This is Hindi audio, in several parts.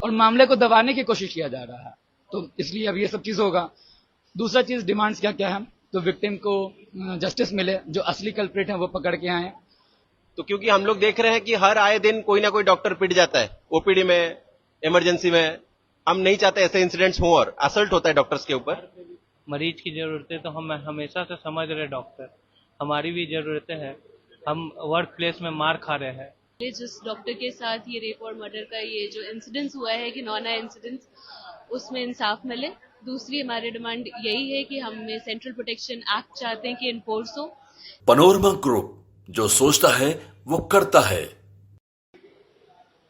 और मामले को दबाने की कोशिश किया जा रहा है। तो इसलिए अब ये सब चीज होगा। दूसरा चीज डिमांड्स क्या क्या है, तो विक्टिम को जस्टिस मिले, जो असली कल्प्रिट है वो पकड़ के आए। तो क्योंकि हम लोग देख रहे हैं कि हर आए दिन कोई ना कोई डॉक्टर पिट जाता है ओपीडी में, इमरजेंसी में। हम नहीं चाहते ऐसे इंसिडेंट्स हों और असल्ट होता है डॉक्टर्स के ऊपर। मरीज की जरूरतें तो हम हमेशा से समझ रहे डॉक्टर, हमारी भी जरूरतें हैं। हम वर्क प्लेस में मार खा रहे हैं। जिस डॉक्टर के साथ ये रेप और मर्डर का ये जो इंसिडेंस हुआ है कि नॉन आई इंसिडेंस, उसमें इंसाफ मिले। दूसरी हमारी डिमांड यही है कि हम सेंट्रल प्रोटेक्शन एक्ट चाहते हैं कि इन्फोर्स हो। पनोरमा ग्रुप, जो सोचता है वो करता है।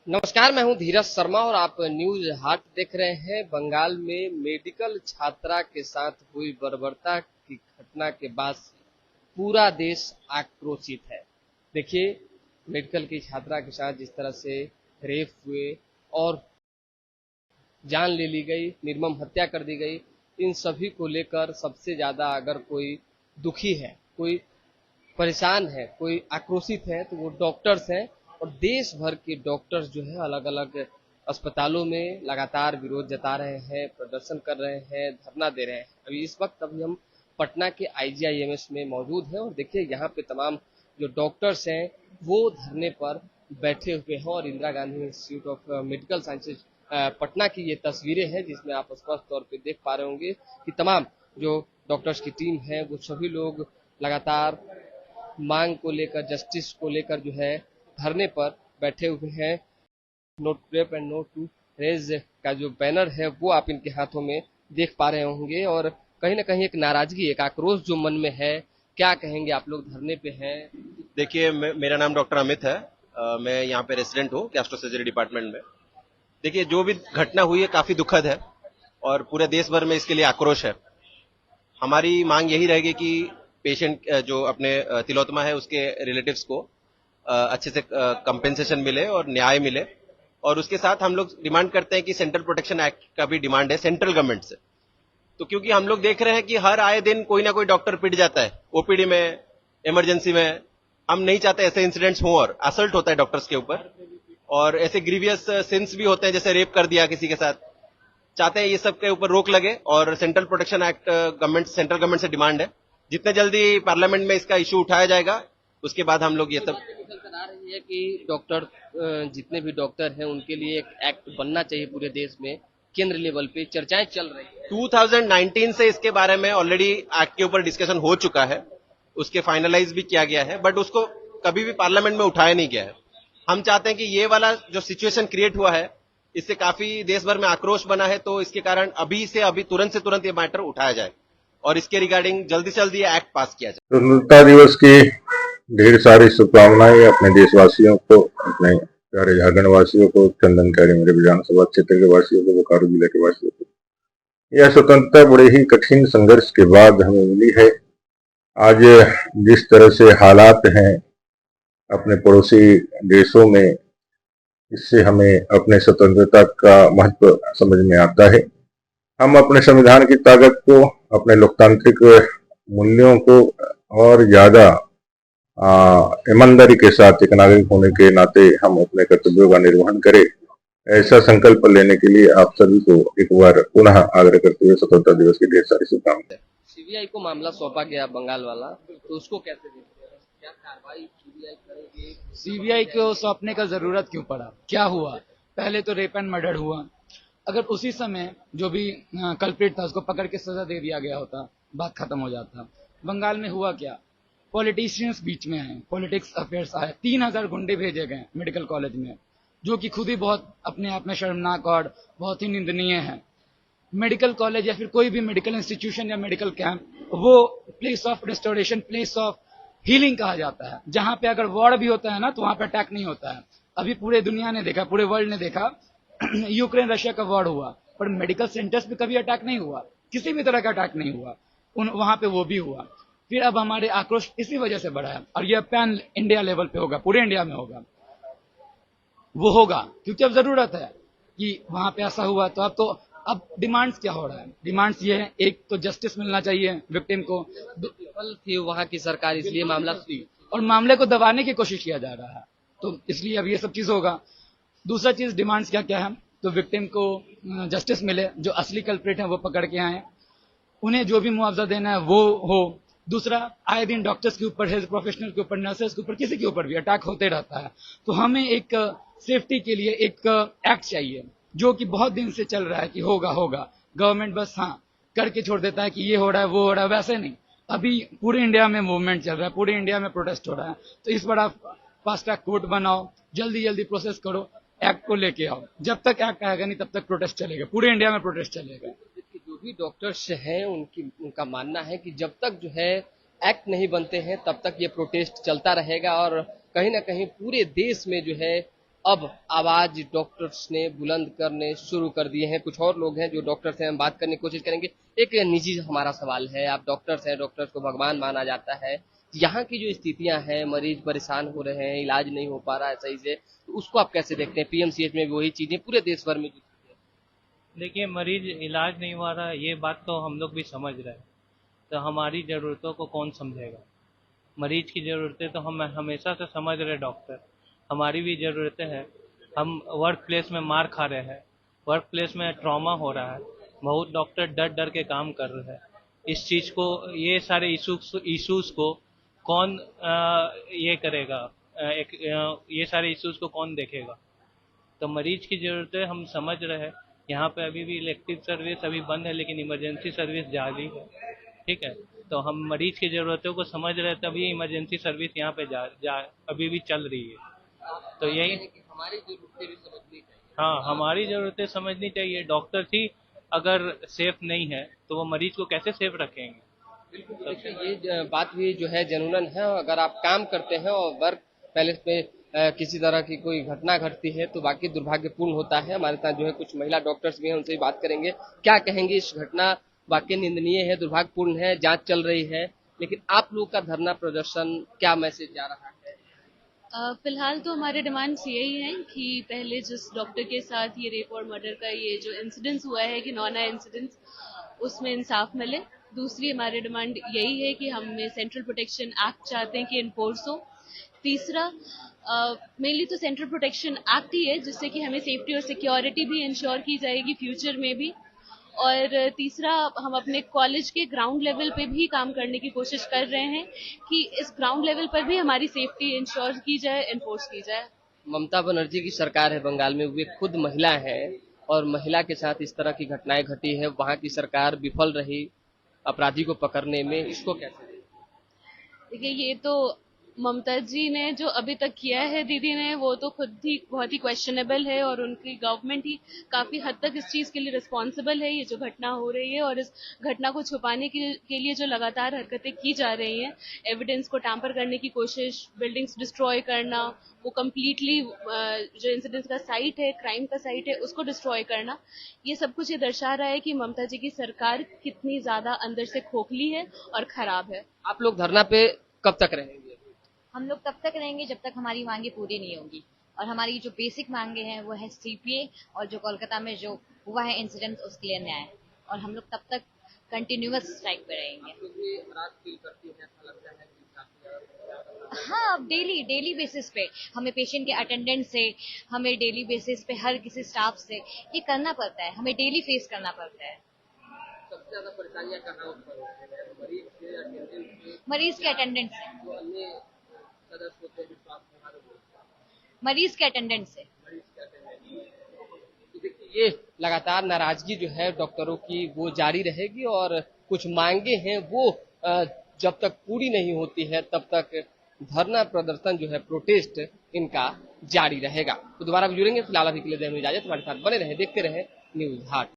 नमस्कार, मैं हूं धीरज शर्मा और आप न्यूज हाट देख रहे हैं। बंगाल में मेडिकल छात्रा के साथ हुई बर्बरता की घटना के बाद पूरा देश आक्रोशित है। देखिए, मेडिकल की छात्रा के साथ जिस तरह से रेप हुए और जान ले ली गई, निर्मम हत्या कर दी गई, इन सभी को लेकर सबसे ज्यादा अगर कोई दुखी है, कोई परेशान है, कोई आक्रोशित है, तो वो डॉक्टर्स हैं। और देश भर के डॉक्टर्स जो है अलग अलग अस्पतालों में लगातार विरोध जता रहे हैं, प्रदर्शन कर रहे हैं, धरना दे रहे हैं। अभी इस वक्त हम पटना के IGIMS में मौजूद हैं और देखिए यहाँ पे तमाम जो डॉक्टर्स हैं वो धरने पर बैठे हुए हैं। और Indira Gandhi institute of medical sciences Patna की ये तस्वीरें हैं, जिसमें आप स्पष्ट तौर पे देख पा रहे होंगे कि तमाम जो डॉक्टर्स की टीम है वो सभी लोग लगातार मांग को लेकर, जस्टिस को लेकर जो है धरने पर बैठे हुए हैं। No to rape and no to rage का जो बैनर है वो आप इनके हाथों में देख पा रहे होंगे। और कहीं ना कहीं एक नाराजगी, एक आक्रोश जो मन में है। क्या कहेंगे आप लोग, धरने पे हैं? देखिए, मेरा नाम डॉक्टर अमित है। मैं यहाँ पे रेसिडेंट हूँ गैस्ट्रो सर्जरी डिपार्टमेंट में। देखिए, जो भी घटना हुई है काफी दुखद है और पूरे देश भर में इसके लिए आक्रोश है। हमारी मांग यही रहेगी कि पेशेंट जो अपने तिलोत्मा है उसके रिलेटिव्स को अच्छे से कंपेंसेशन मिले और न्याय मिले। और उसके साथ हम लोग डिमांड करते हैं कि सेंट्रल प्रोटेक्शन एक्ट का भी डिमांड है सेंट्रल गवर्नमेंट से। तो क्योंकि हम लोग देख रहे हैं कि हर आए दिन कोई ना कोई डॉक्टर पिट जाता है ओपीडी में, इमरजेंसी में। हम नहीं चाहते ऐसे इंसिडेंट्स हों और असल्ट होता है डॉक्टर्स के ऊपर। और ऐसे ग्रीवियस सिंस भी होते हैं, जैसे रेप कर दिया किसी के साथ। चाहते हैं ये सब के ऊपर रोक लगे और central protection act central government से डिमांड है। जितने जल्दी पार्लियामेंट में इसका इशू उठाया जाएगा उसके बाद हम लोग ये सब आ रही है कि डॉक्टर, जितने भी डॉक्टर हैं उनके लिए एक एक्ट बनना चाहिए पूरे देश में। केंद्र लेवल पे चर्चाएं चल रही है। 2019 से इसके बारे में ऑलरेडी एक्ट के ऊपर डिस्कशन हो चुका है, उसके फाइनलाइज भी किया गया है, बट उसको कभी भी पार्लियामेंट में उठाया नहीं गया है। हम चाहते हैं कि ये वाला जो सिचुएशन क्रिएट हुआ है इससे काफी देश भर में आक्रोश बना है, तो इसके कारण अभी से अभी तुरंत से तुरंत ये मैटर उठाया जाए और इसके रिगार्डिंग जल्दी से जल्दी ये एक्ट पास किया जाए। स्वतंत्रता दिवस की ढेर सारी शुभकामनाएं अपने देशवासियों को, अपने प्यारे झारखंड वासियों को, चंदनकारी मेरे विधानसभा क्षेत्र के वासियों को, बोकारो जिले के वासियों को। यह स्वतंत्रता बड़े ही कठिन संघर्ष के बाद हमें मिली है। आज जिस तरह से हालात हैं अपने पड़ोसी देशों में, इससे हमें अपने स्वतंत्रता का महत्व समझ में आता है। हम अपने संविधान की ताकत को, अपने लोकतांत्रिक मूल्यों को और ज्यादा ईमानदारी के साथ एक नागरिक होने के नाते हम अपने कर्तव्यों का निर्वहन करें, ऐसा संकल्प लेने के लिए आप सभी को एक बार पुनः आग्रह करते हुए स्वतंत्रता दिवस की ढेर सारी शुभकामनाएं। CBI को मामला सौंपा गया बंगाल वाला, तो उसको कैसे देखते हैं? क्या कार्रवाई CBI करेगी? CBI को सौंपने का जरूरत क्यों पड़ा? क्या हुआ? पहले तो रेप एंड मर्डर हुआ। अगर उसी समय जो भी कल्प्रिट था उसको पकड़ के सजा दे दिया गया होता, बात खत्म हो जाता। बंगाल में हुआ क्या? पॉलिटिशियंस बीच में आए, पॉलिटिक्स अफेयर्स आए, 3000 गुंडे भेजे गए मेडिकल कॉलेज में, जो कि खुद ही बहुत अपने आप में शर्मनाक और बहुत ही निंदनीय है। मेडिकल कॉलेज या फिर कोई भी मेडिकल इंस्टीट्यूशन या मेडिकल कैंप, वो place of restoration, place of healing कहा जाता है, जहां पे अगर वॉर भी होता है ना तो वहां पे अटैक नहीं होता है। अभी पूरे दुनिया ने देखा, पूरे वर्ल्ड ने देखा, यूक्रेन रशिया का वॉर हुआ, पर मेडिकल सेंटर्स पे कभी अटैक नहीं हुआ, किसी भी तरह का अटैक नहीं हुआ। वहां पे वो भी हुआ। फिर अब हमारे आक्रोश इसी वजह से बढ़ा है और यह पैन इंडिया लेवल पे होगा, पूरे इंडिया में होगा। वो होगा क्योंकि अब जरूरत है कि वहां पे ऐसा हुआ। तो अब डिमांड्स क्या हो रहा है? डिमांड्स ये है, एक तो जस्टिस मिलना चाहिए विक्टिम को। थी वहां की सरकार, इसलिए मामला थी और मामले को दबाने की कोशिश किया जा रहा है। तो इसलिए अब ये सब चीज होगा। दूसरा चीज डिमांड्स क्या क्या है, तो विक्टिम को जस्टिस मिले, जो असली कल्प्रिट है वो पकड़ के आए, उन्हें जो भी मुआवजा देना है वो हो। दूसरा, आए दिन डॉक्टर्स के ऊपर, हेल्थ प्रोफेशनल के ऊपर, नर्सेस के ऊपर, किसी के ऊपर भी अटैक होते रहता है, तो हमें एक सेफ्टी के लिए एक एक्ट चाहिए जो कि बहुत दिन से चल रहा है कि होगा होगा, गवर्नमेंट बस हाँ करके छोड़ देता है कि ये हो रहा है वो हो रहा है। वैसे नहीं, अभी पूरे इंडिया में मूवमेंट चल रहा है, पूरे इंडिया में प्रोटेस्ट हो रहा है, तो इस बार आप फास्ट ट्रैक कोर्ट बनाओ, जल्दी जल्दी प्रोसेस करो, एक्ट को लेके आओ। जब तक एक्ट आएगा नहीं तब तक प्रोटेस्ट चलेगा, पूरे इंडिया में प्रोटेस्ट चलेगा। जो भी डॉक्टर्स हैं उनका मानना है कि जब तक जो है एक्ट नहीं बनते हैं तब तक ये प्रोटेस्ट चलता रहेगा और कहीं ना कहीं पूरे देश में जो है अब आवाज डॉक्टर्स ने बुलंद करने शुरू कर दिए हैं। कुछ और लोग हैं जो डॉक्टर्स हैं, हम बात करने की कोशिश करेंगे। एक निजी हमारा सवाल है, आप डॉक्टर्स हैं, डॉक्टर्स को भगवान माना जाता है, यहाँ की जो स्थितियां हैं, मरीज परेशान हो रहे हैं, इलाज नहीं हो पा रहा है सही से, तो उसको आप कैसे देखते हैं? पीएमसीएच में भी वही चीजें, पूरे देश भर में जो देखिए, मरीज इलाज नहीं हो रहा है, ये बात तो हम लोग भी समझ रहे हैं, तो हमारी ज़रूरतों को कौन समझेगा? मरीज की ज़रूरतें तो हम हमेशा से समझ रहे डॉक्टर, हमारी भी ज़रूरतें हैं। हम वर्क प्लेस में मार खा रहे हैं, वर्क प्लेस में ट्रॉमा हो रहा है, बहुत डॉक्टर डर डर के काम कर रहे हैं। इस चीज़ को, ये सारे इशूज़ को कौन ये करेगा, ये सारे इशूज़ को कौन देखेगा? तो मरीज की ज़रूरतें हम समझ रहे हैं। यहाँ पे अभी भी इलेक्टिव सर्विस अभी बंद है, लेकिन इमरजेंसी सर्विस जारी है, ठीक है। तो हम मरीज की ज़रूरतों को समझ रहे हैं, तभी इमरजेंसी सर्विस यहाँ पे अभी भी चल रही है। तो यही हमारी जरूरतें भी समझनी चाहिए। हाँ, हमारी ज़रूरतें समझनी चाहिए। डॉक्टर ही अगर सेफ नहीं है तो वो मरीज को कैसे सेफ रखेंगे? बिल्कुल, देखिए ये बात भी जो है जनूनन है। अगर आप काम करते हैं और वर्क प्लेस में किसी तरह की कोई घटना घटती है तो वाकई दुर्भाग्यपूर्ण होता है। हमारे साथ जो है कुछ महिला डॉक्टर्स भी हैं, उनसे भी बात करेंगे। क्या कहेंगे? इस घटना वाकई निंदनीय है, दुर्भाग्यपूर्ण है, जांच चल रही है, लेकिन आप लोग का धरना प्रदर्शन क्या मैसेज जा रहा है? फिलहाल तो हमारे डिमांड्स यही हैं कि पहले जिस डॉक्टर के साथ ये रेप और मर्डर का ये जो इंसिडेंस हुआ है कि नॉना इंसिडेंस, उसमें इंसाफ मिले। दूसरी हमारी डिमांड यही है कि हम सेंट्रल प्रोटेक्शन एक्ट चाहते हैं कि इन्फोर्स हो। तीसरा, मेनली तो सेंट्रल प्रोटेक्शन एक्ट ही है जिससे कि हमें सेफ्टी और सिक्योरिटी भी इंश्योर की जाएगी फ्यूचर में भी। और तीसरा, हम अपने कॉलेज के ग्राउंड लेवल पे भी काम करने की कोशिश कर रहे हैं कि इस ग्राउंड लेवल पर भी हमारी सेफ्टी इंश्योर की जाए, एनफोर्स की जाए। ममता बनर्जी की सरकार है बंगाल में, वे खुद महिला है और महिला के साथ इस तरह की घटनाएं घटी है, वहां की सरकार विफल रही अपराधी को पकड़ने में, इसको कैसे देखें? देखिए, ये तो ममता जी ने जो अभी तक किया है दीदी ने, वो तो खुद ही बहुत ही क्वेश्चनेबल है और उनकी गवर्नमेंट ही काफी हद तक इस चीज के लिए रिस्पॉन्सिबल है। ये जो घटना हो रही है और इस घटना को छुपाने के लिए जो लगातार हरकतें की जा रही हैं, एविडेंस को टैम्पर करने की कोशिश, बिल्डिंग्स डिस्ट्रॉय करना, वो कम्प्लीटली जो इंसिडेंट का साइट है, क्राइम का साइट है, उसको डिस्ट्रॉय करना, ये सब कुछ ये दर्शा रहा है कि ममता जी की सरकार कितनी ज्यादा अंदर से खोखली है और खराब है। आप लोग धरना पे कब तक रहेंगे? हम लोग तब तक रहेंगे जब तक हमारी मांगे पूरी नहीं होंगी, और हमारी जो बेसिक मांगे हैं वो है सीपीए और जो कोलकाता में जो हुआ है इंसिडेंट उसके लिए न्याय, और हम लोग तब तक कंटिन्यूअस स्ट्राइक पे रहेंगे। हाँ, डेली बेसिस पे हमें पेशेंट के अटेंडेंट से, हमें डेली बेसिस पे हर किसी स्टाफ से ये करना पड़ता है, हमें डेली फेस करना पड़ता है। सबसे ज्यादा परेशानियां कहाँ होती हैं? मरीज के अटेंडेंट से, मरीज के अटेंडेंट से। ये लगातार नाराजगी जो है डॉक्टरों की वो जारी रहेगी और कुछ मांगे हैं वो जब तक पूरी नहीं होती है तब तक धरना प्रदर्शन जो है, प्रोटेस्ट इनका जारी रहेगा। तो दोबारा जुड़ेंगे, फिलहाल अभी के लिए दें इजाजत। हमारे साथ बने रहे, देखते रहे न्यूज हाट।